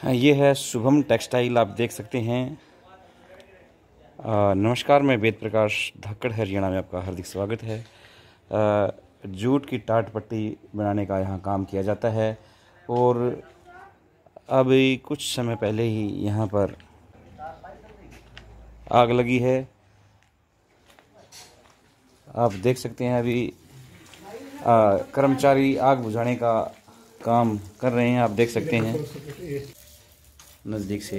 ये है शुभम टेक्सटाइल, आप देख सकते हैं। नमस्कार, मैं वेद प्रकाश धाकड़ हरियाणा में आपका हार्दिक स्वागत है। जूट की टाट पट्टी बनाने का यहाँ काम किया जाता है और अभी कुछ समय पहले ही यहाँ पर आग लगी है। आप देख सकते हैं अभी कर्मचारी आग बुझाने का काम कर रहे हैं। आप देख सकते हैं नज़दीक से।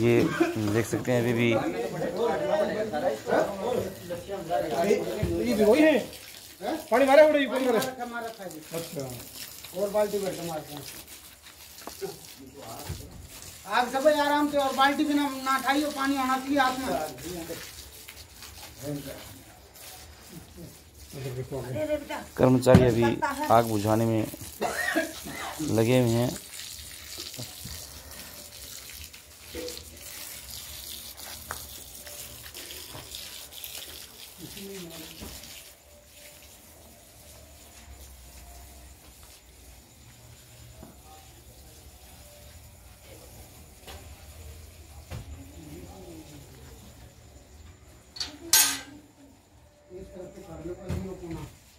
ये देख सकते हैं अभी भी वही है पानी मारे उड़े अच्छा और बाल्टी भर के मारते हैं आप सब आराम से और बाल्टी भी ना उठाइए, पानी आना चाहिए हाथ में। कर्मचारी अभी आग बुझाने में लगे हुए हैं।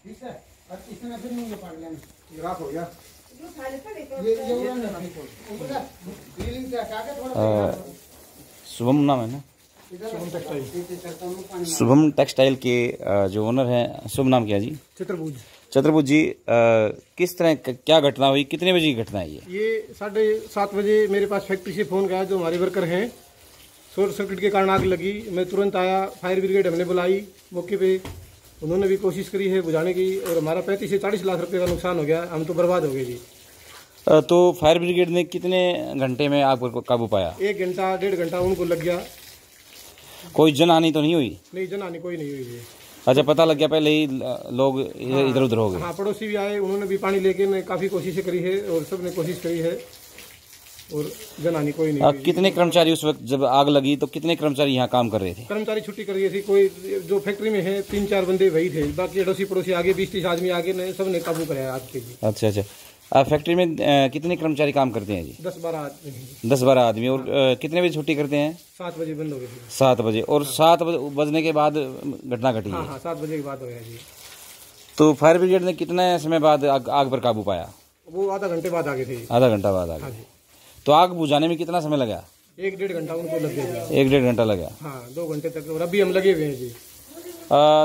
ठीक है, और इसमें फिर नहीं पाट लेना, ग्राफ हो गया। शुभम नाम है ना, शुभम टेक्सटाइल के जो ओनर हैं, शुभ नाम क्या जी? चतुर्भुज जी। किस तरह क्या घटना हुई, कितने बजे की घटना है ये 7:30 बजे मेरे पास फैक्ट्री से फोन गया। जो हमारे वर्कर हैं, शॉर्ट सर्किट के कारण आग लगी। मैं तुरंत आया, फायर ब्रिगेड हमने बुलाई मौके पे। उन्होंने भी कोशिश करी है बुझाने की और हमारा 35 से 40 लाख रुपए का नुकसान हो गया। हम तो बर्बाद हो गए जी। तो फायर ब्रिगेड ने कितने घंटे में आग पर काबू पाया? 1 घंटा 1.5 घंटा उनको लग गया। कोई जनहानि तो नहीं हुई? नहीं, जनहानि कोई नहीं हुई जी। अच्छा, पता लग गया पहले ही लोग इधर उधर हो गए? हाँ, पड़ोसी भी आए, उन्होंने भी पानी लेके काफ़ी कोशिशें करी है और सब ने कोशिश करी है और जनहानि कोई नहीं। कितने कर्मचारी उस वक्त जब आग लगी तो कितने कर्मचारी यहाँ काम कर रहे थे? कर्मचारी छुट्टी कर रही थी। कोई जो फैक्ट्री में है 3-4 बंदे वही थे, बाकी अड़ोसी पड़ोसी आगे 20-30 आदमी आगे ने सब ने काबू कराया आग के जी। अच्छा अच्छा। फैक्ट्री में कितने कर्मचारी काम करते हैं जी? 10-12 आदमी। 10-12 आदमी। और कितने बजे छुट्टी करते हैं? 7 बजे बंद हो गई। 7 बजे। और 7 बजने के बाद घटना घटी है? हाँ, 7 बजे के बाद हो गया जी। तो फायर ब्रिगेड ने कितने समय बाद आग पर काबू पाया? वो आधा घंटे बाद आ गए थे। आधा घंटा बाद आ गए। तो आग बुझाने में कितना समय लगा? 1-1.5 घंटा उनको लग गया। 1-1.5 घंटा लगा? हाँ, 2 घंटे तक। और अभी हम लगे हुए हैं जी।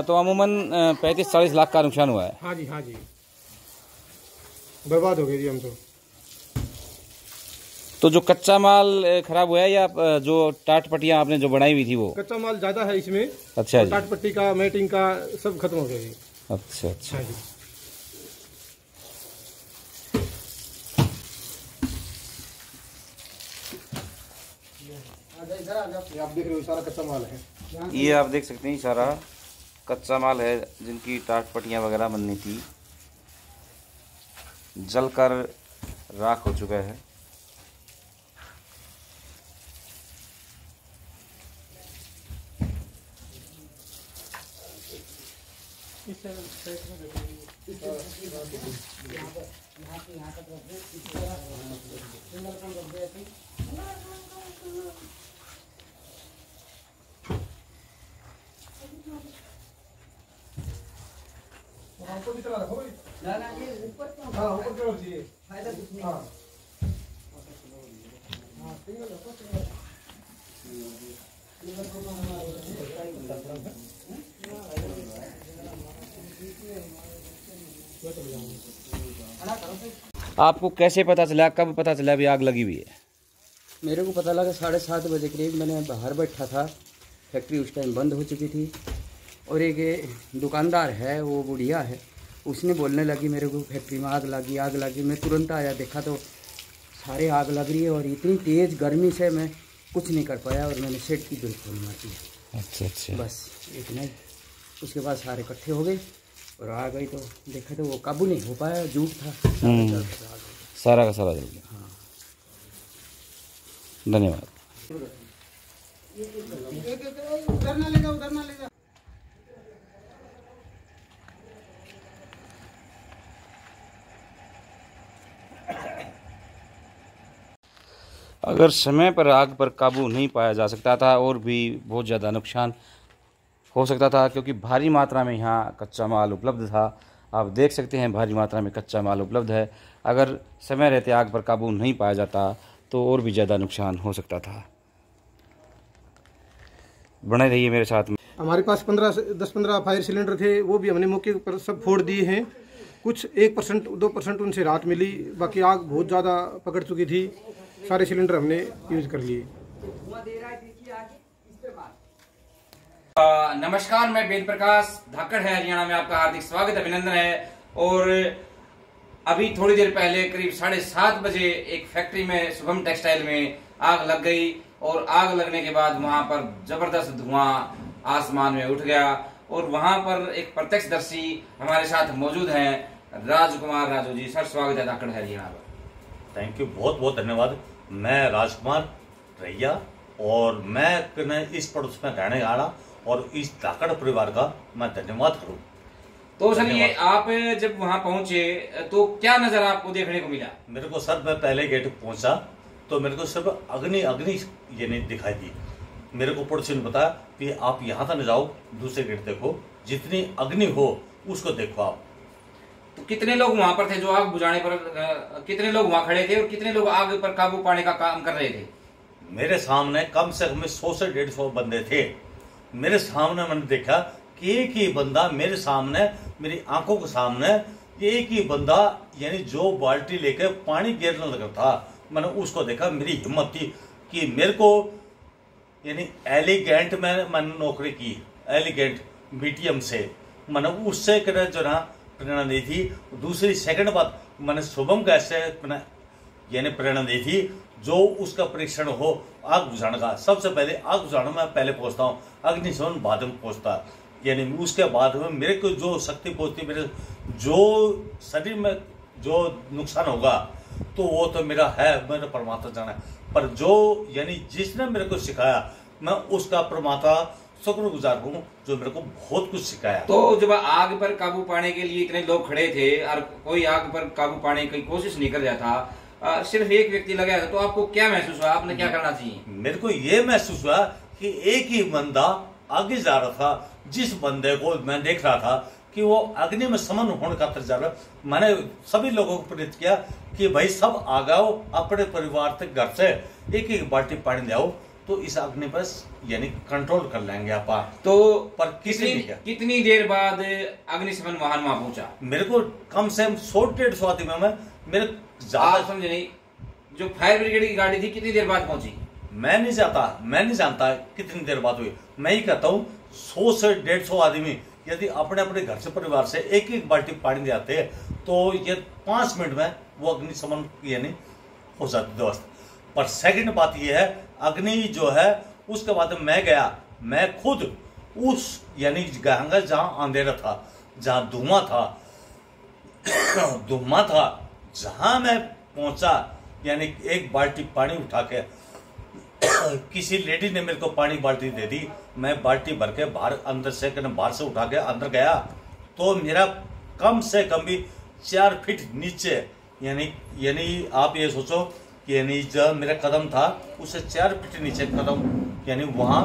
तो अमूमन 35-40 लाख का नुकसान हुआ है? हाँ जी, हाँ जी, बर्बाद हो गए जी हम तो जो कच्चा माल खराब हुआ है या जो टाट पट्टियां आपने जो बनाई हुई थी वो? कच्चा माल ज्यादा है इसमें। अच्छा जी। टाट पट्टी का, मैटिंग का सब खत्म हो गया जी। अच्छा अच्छा। हाँ जी। आप देख रहे हो सारा कच्चा माल है। ये आप देख सकते हैं सारा कच्चा माल है जिनकी टाट पट्टियां वगैरह बननी थी, जलकर राख हो चुका है। हमको भी चला रखो ना ये ऊपर क्यों? हाँ, ऊपर क्यों चाहिए? फायदा कुछ नहीं। हाँ, सिंगल रखो, सिंगल। आपको कैसे पता चला, कब पता चला अभी आग लगी हुई है? मेरे को पता लगा 7:30 बजे करीब। मैंने बाहर बैठा था, फैक्ट्री उस टाइम बंद हो चुकी थी। और एक दुकानदार है, वो बुढ़िया है, उसने बोलने लगी मेरे को फैक्ट्री में आग लगी आग लगी। मैं तुरंत आया, देखा तो सारे आग लग रही है और इतनी तेज़ गर्मी से मैं कुछ नहीं कर पाया और मैंने सेट की बिल्कुल मार दी। अच्छा अच्छा, बस इतना ही। उसके बाद सारे इकट्ठे हो गए और आ गई तो देखा तो वो काबू नहीं हो पाया, जूट था सारा का सारा जल गया। हाँ। धन्यवाद। अगर समय पर आग पर काबू नहीं पाया जा सकता था और भी बहुत ज़्यादा नुकसान हो सकता था, क्योंकि भारी मात्रा में यहाँ कच्चा माल उपलब्ध था। आप देख सकते हैं भारी मात्रा में कच्चा माल उपलब्ध है। अगर समय रहते आग पर काबू नहीं पाया जाता तो और भी ज़्यादा नुकसान हो सकता था। बने रहिए मेरे साथ में। हमारे पास 10-15 फायर सिलेंडर थे, वो भी हमने मौके पर सब फोड़ दिए हैं। कुछ 1% 2% उनसे राहत मिली, बाकी आग बहुत ज़्यादा पकड़ चुकी थी। सारे सिलेंडर हमने यूज कर लिए। नमस्कार, मैं वेद प्रकाश, धाकड़ है हरियाणा में आपका हार्दिक स्वागत अभिनंदन है। और अभी थोड़ी देर पहले करीब 7:30 बजे एक फैक्ट्री में शुभम टेक्सटाइल में आग लग गई और आग लगने के बाद वहां पर जबरदस्त धुआं आसमान में उठ गया। और वहां पर एक प्रत्यक्षदर्शी हमारे साथ मौजूद हैं, राजकुमार राजू जी। सर स्वागत है धाकड़ हरियाणा में। थैंक यू, बहुत बहुत धन्यवाद। मैं राजकुमार रैया और मैं इस पड़ोस में रहने वाला और इस धाकड़ परिवार का मैं धन्यवाद करूँ। तो सर ये आप जब वहां पहुंचे तो क्या नजर आपको देखने को मिला? मेरे को सर, मैं पहले गेट पहुंचा तो मेरे को सिर्फ अग्नि ये नहीं दिखाई दी। मेरे को पड़ोसी ने बताया कि आप यहाँ तक न जाओ, दूसरे गेट देखो, जितनी अग्नि हो उसको देखो आप। तो कितने लोग वहां पर थे जो आग बुझाने पर, कितने लोग वहां खड़े थे और कितने लोग आग पर काबू पाने का काम कर रहे थे? मेरे सामने कम से कम 100 से 150 बंदे थे। मेरे सामने मैंने देखा कि एक ही बंदा मेरे सामने, मेरी आंखों के सामने एक ही बंदा यानी जो बाल्टी लेकर पानी गिरने लगा था, मैंने उसको देखा। मेरी हिम्मत थी कि मेरे को यानी एलिगेंट में मैंने नौकरी की, एलिगेंट बीटीएम से मैंने उससे जो ना प्रेरणा दी थी। दूसरी सेकंड बात, मैंने शुभम गैस से यानी प्रेरणा दी थी, जो उसका परीक्षण हो आग बुझाने का। सबसे पहले आग बुझाने में पहले पहुंचता हूँ, अग्निशमन बाद में पहुंचता, यानी उसके बाद में मेरे को जो शक्ति पहुंचती, मेरे जो शरीर में जो नुकसान होगा तो वो तो मेरा है, मेरा परमात्मा जाना है। पर जो यानी जिसने मेरे को सिखाया, मैं उसका परमात्मा शुक्रगुजार हूँ जो मेरे को बहुत कुछ सिखाया। तो जब आग पर काबू पाने के लिए इतने लोग खड़े थे और कोई आग पर काबू पाने की कोशिश नहीं कर रहा था, सिर्फ एक व्यक्ति लगा था, तो आपको क्या महसूस हुआ? आपने क्या करना चाहिए? मेरे को ये महसूस हुआ कि एक ही बंदा आगे जा रहा था। जिस बंदे को मैं देख रहा था कि वो अग्नि में समन होने का जा रहा, मैंने सभी लोगों को प्रेरित किया कि भाई सब आ जाओ, अपने परिवार से घर से एक एक बाल्टी पानी ले आओ, तो इस अग्नि पर यानी कंट्रोल कर लेंगे आप। तो पर कितनी देर बाद अग्निशमन वाहन वहां पहुंचा? मेरे को कम से कम 100-150 आदमी में मेरे ज्यादा समझे नहीं। जो फायर ब्रिगेड की गाड़ी थी कितनी देर बाद पहुंची? मैं नहीं जानता कितनी देर बाद हुई। मैं ही कहता हूँ 100 से 150 आदमी यदि अपने अपने घर से परिवार से एक एक बाल्टी पानी ले आते तो ये 5 मिनट में वो अग्निशमन यानी हो जाती दोस्त। पर सेकंड बात ये है, अग्नि जो है उसके बाद मैं गया, मैं खुद उस यानी गंगा जहां अंधेरा था, जहां धुआं था, जहां मैं पहुंचा, यानी एक बाल्टी पानी उठा के किसी लेडी ने मेरे को पानी बाल्टी दे दी। मैं बाल्टी भर के बाहर से उठा के अंदर गया तो मेरा कम से कम भी 4 फीट नीचे यानी आप ये सोचो कि यानी जब मेरा कदम था उससे 4 फीट नीचे कदम, यानी वहां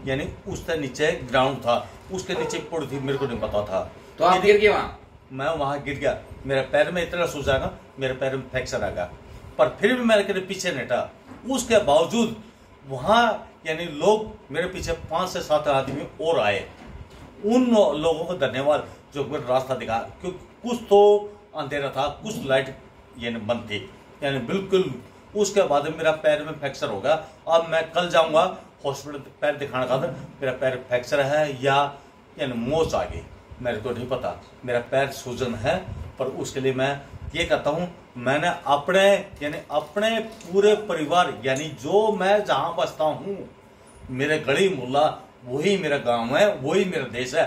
यानी उससे नीचे ग्राउंड था, उसके नीचे पड़ थी, मेरे को नहीं पता था। तो आप गिर गए वहां? मैं वहां गिर गया, मेरे पैर में इतना सूजा ना, मेरे पैर में फ्रैक्चर आ गया। पर फिर भी मेरे पीछे नहीं हटा। उसके बावजूद वहां यानी लोग मेरे पीछे 5 से 7 आदमी और आए। उन लोगों को धन्यवाद जो मेरा रास्ता दिखा, क्योंकि कुछ तो अंधेरा था, कुछ लाइट यानी बंद थी, यानी बिल्कुल। उसके बाद मेरा पैर में फ्रैक्चर हो गया। अब मैं कल जाऊंगा हॉस्पिटल पैर दिखाने का, मेरा पैर फ्रैक्चर है या यानी मोच आ गई, मेरे को नहीं पता। मेरा पैर सूजन है, पर उसके लिए मैं ये कहता हूँ, मैंने अपने पूरे परिवार यानी जो मैं जहाँ बसता हूँ, मेरे गली मोहल्ला वही मेरा गांव है, वही मेरा देश है,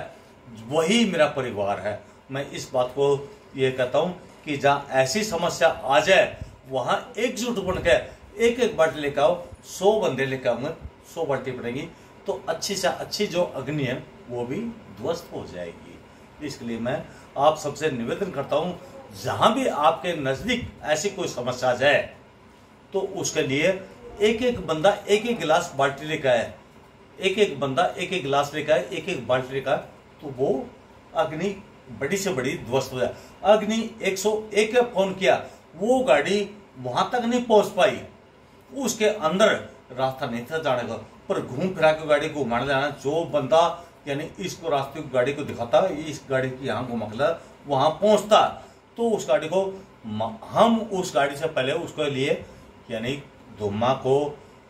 वही मेरा परिवार है। मैं इस बात को ये कहता हूँ कि जहाँ ऐसी समस्या आ जाए वहाँ एकजुट बन के एक एक बाल्टी लेकर आओ, 100 बंदे लेकर आऊंगे, 100 बाल्टी पड़ेगी, तो अच्छी से अच्छी जो अग्नि है वो भी ध्वस्त हो जाएगी। इसके लिए मैं आप सबसे निवेदन करता हूँ, जहां भी आपके नजदीक ऐसी कोई समस्या जाए तो उसके लिए एक एक बंदा एक एक गिलास बाल्टी लेकर आए, एक एक बंदा एक एक गिलास लेकर आए, एक एक बाल्टी लेकर आए, तो वो अग्नि बड़ी से बड़ी ध्वस्त हो जाए। अग्नि 101 का फोन किया, वो गाड़ी वहां तक नहीं पहुंच पाई, उसके अंदर रास्ता नहीं था जाने का, पर घूम फिरा के गाड़ी को घुमाने जाना, जो बंदा यानी इसको रास्ते की गाड़ी को दिखाता, इस गाड़ी की यहाँ घुमा वहां पहुंचता, तो उस गाड़ी को हम उस गाड़ी से पहले उसके लिए यानी धुआं को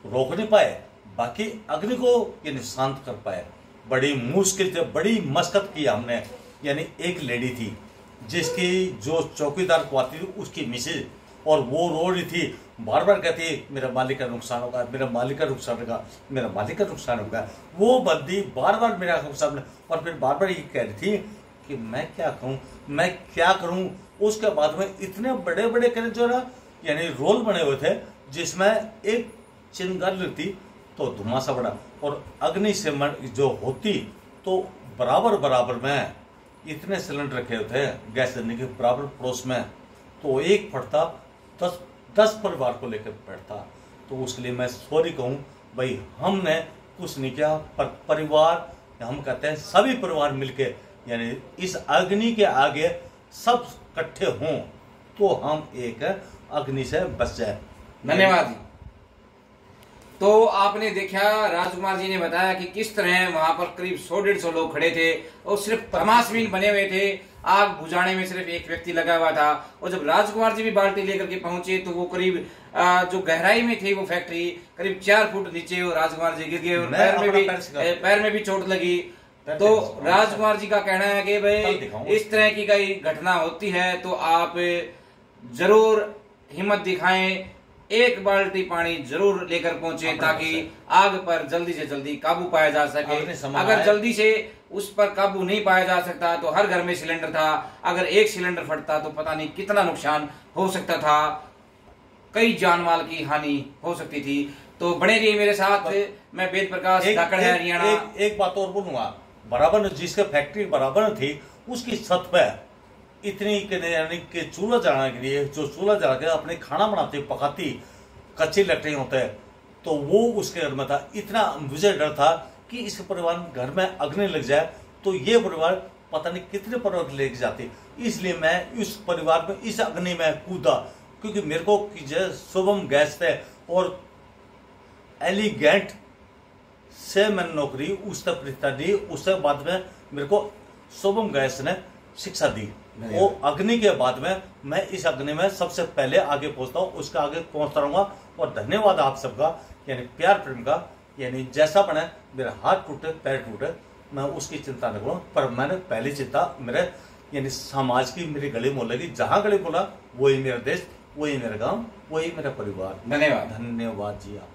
रोक नहीं पाए, बाकी अग्नि को यानी शांत कर पाए। बड़ी मुश्किल से बड़ी मशक्कत की हमने। यानी एक लेडी थी जिसकी जो चौकीदार को आती थी उसकी मिसेज, और वो रो रही थी, बार बार कहती मेरा मालिक का नुकसान होगा, मेरा मालिक का नुकसान होगा, मेरा मालिक का नुकसान होगा। वो बंदी बार बार मेरा सामने, और फिर बार बार ये कह रही थी कि मैं क्या कहूँ, मैं क्या करूँ। उसके बाद में इतने बड़े बड़े करें जो ना यानी रोल बने हुए थे, जिसमें एक चिंगारी थी तो धुआं सा बड़ा, और अग्नि से जो होती तो बराबर बराबर में इतने सिलेंडर रखे हुए थे गैस सिलेंडर के बराबर पड़ोस में, तो एक फटता 10 परिवार को लेकर बैठता। तो उसके लिए मैं सॉरी कहूँ भाई, हमने कुछ नहीं किया, पर परिवार हम कहते हैं सभी परिवार मिलके यानी इस अग्नि के आगे सब इकट्ठे हों तो हम एक अग्नि से बच जाए। धन्यवाद जी। तो आपने देखा, राजकुमार जी ने बताया कि किस तरह वहां पर करीब 100-150 लोग खड़े थे और सिर्फ तमाशबीन बने हुए थे, आग बुझाने में सिर्फ एक व्यक्ति लगा हुआ था। और जब राजकुमार जी भी बाल्टी लेकर के पहुंचे तो वो करीब जो गहराई में थी वो फैक्ट्री करीब 4 फुट नीचे, और राजकुमार जी गिर गए और पैर में भी चोट लगी। तो राजकुमार जी का कहना है कि भाई इस तरह की कोई घटना होती है तो आप जरूर हिम्मत दिखाएं, एक बाल्टी पानी जरूर लेकर पहुंचे ताकि आग पर जल्दी से जल्दी काबू पाया जा सके। अगर जल्दी से उस पर काबू नहीं पाया जा सकता तो हर घर में सिलेंडर था, अगर एक सिलेंडर फटता तो पता नहीं कितना नुकसान हो सकता था, कई जान माल की हानि हो सकती थी। तो बने रहिए मेरे साथ, मैं वेद प्रकाश धाकड़ है हरियाणा। एक बात और बोलूंगा, बराबर जिसके फैक्ट्री बराबर थी उसकी छत पे इतनी यानी कि चूल्हा जलाने के लिए, जो चूल्हा जला के अपने खाना बनाती पकाती कच्ची लकड़ियां होते हैं, तो वो उसके घर में था। इतना मुझे डर था कि इस परिवार घर में अग्नि लग जाए तो ये परिवार पता नहीं कितने परिवार लेके जाते, इसलिए मैं इस परिवार में इस अग्नि में कूदा, क्योंकि मेरे को शुभम गैस थे और एलिगेंट से मैंने नौकरी उससे प्रतिष्ठा दी, उससे बाद में मेरे को शुभम गैस ने शिक्षा दी। वो अग्नि के बाद में मैं इस अग्नि में सबसे पहले आगे पहुंचता हूँ, उसका आगे पहुंचता रहूंगा। और धन्यवाद आप सबका, यानी प्यार प्रेम का, यानी जैसा बने मेरा हाथ टूटे पैर टूटे मैं उसकी चिंता न करूँ, पर मैंने पहली चिंता मेरे यानी समाज की, मेरी गली मोहल्ले की, जहाँ गली बोला वही मेरा देश, वही मेरा गाँव, वही मेरा परिवार। धन्यवाद। धन्यवाद जी आप।